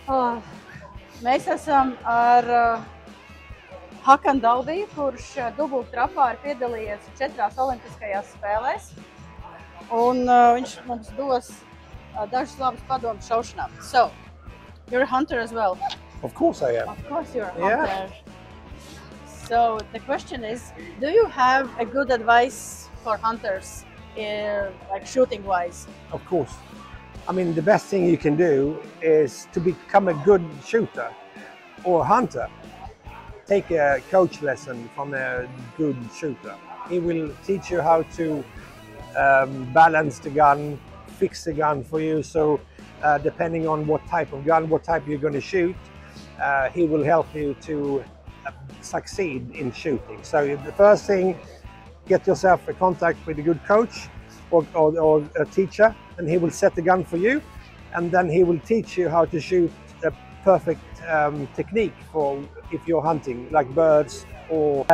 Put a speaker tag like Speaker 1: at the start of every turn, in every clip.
Speaker 1: Oh, mēs esam ar Hakhan Dahlby, kurš dubulttrapā ir piedalījies 4 olimpiskajās spēlēs. Un viņš mums dos dažus labus padomus šaušanā. So, you're a hunter as well?
Speaker 2: Of course I am.
Speaker 1: Of course you're a hunter. So the question is, do you have a good advice for hunters, like shooting-wise?
Speaker 2: Of course. I mean, the best thing you can do is to become a good shooter or hunter. Take a coach lesson from a good shooter. He will teach you how to balance the gun, fix the gun for you. So depending on what type of gun, what type you're going to shoot, he will help you to succeed in shooting. So the first thing, get yourself a contact with a good coach or a teacher, and he will set the gun for you, and then he will teach you how to shoot a perfect technique for if you're hunting like birds or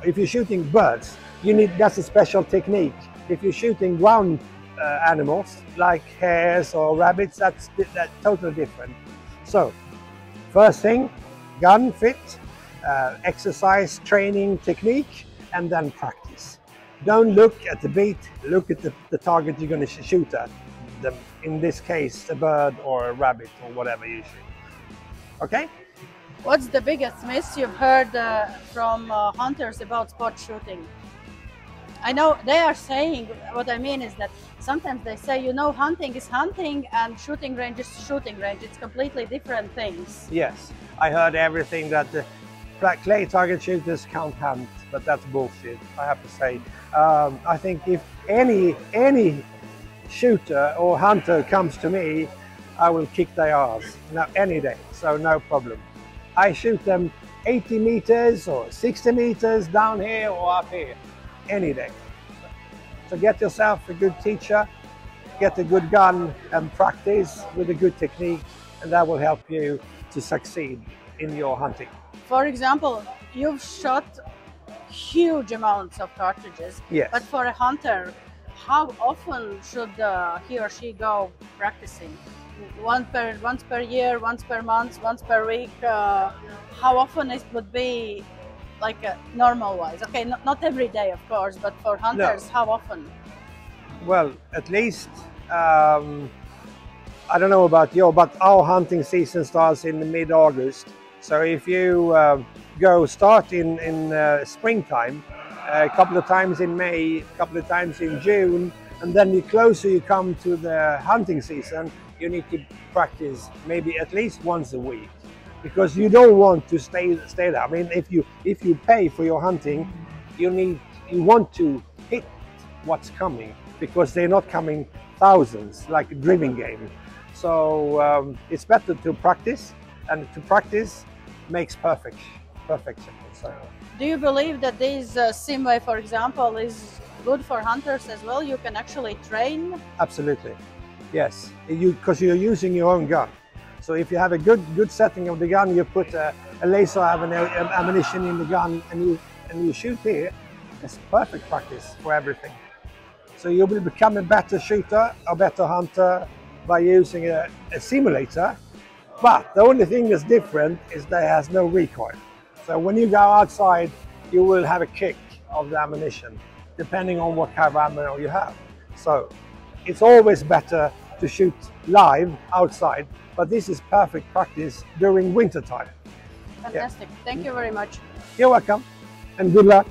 Speaker 2: if you're shooting birds, that's a special technique. If you're shooting ground animals like hares or rabbits, that's totally different. So first thing, gun fit, exercise, training, technique, and then practice. Don't look at the beat, look at the target you're going to shoot at. In this case, a bird or a rabbit or whatever you shoot. Okay?
Speaker 1: What's the biggest myth you've heard from hunters about sport shooting? I know they are saying, what I mean is that sometimes they say, you know, hunting is hunting and shooting range is shooting range. It's completely different things.
Speaker 2: Yes, I heard everything that the clay target shooters can't hunt, but that's bullshit, I have to say. I think if any shooter or hunter comes to me, I will kick their ass any day, so no problem. I shoot them 80 meters or 60 meters down here or up here, any day. So get yourself a good teacher, get a good gun and practice with a good technique, and that will help you to succeed in your hunting.
Speaker 1: For example, you've shot huge amounts of cartridges,
Speaker 2: yes.
Speaker 1: But for a hunter, how often should he or she go practicing? Once per year, once per month, once per week? How often it would be like normal wise? Okay, not every day, of course, but for hunters, no. How often?
Speaker 2: Well, at least, I don't know about you, but our hunting season starts in mid-August. So if you start in springtime, a couple of times in May, a couple of times in June, and then the closer you come to the hunting season, you need to practice maybe at least once a week, because you don't want to stay there. I mean, if you pay for your hunting, you want to hit what's coming, because they're not coming thousands like a driving game. So it's better to practice, and to practice makes perfection. So.
Speaker 1: Do you believe that this SimWay, for example, is good for hunters as well? You can actually train?
Speaker 2: Absolutely, yes. Because you're using your own gun. So if you have a good setting of the gun, you put a laser ammunition in the gun, and you shoot here. It's perfect practice for everything. So you will become a better shooter, a better hunter by using a simulator. But the only thing that's different is that it has no recoil. So when you go outside, you will have a kick of the ammunition, depending on what kind of ammo you have. So it's always better to shoot live outside, but this is perfect practice during winter time.
Speaker 1: Fantastic. Yeah. Thank you very much.
Speaker 2: You're welcome, and good luck.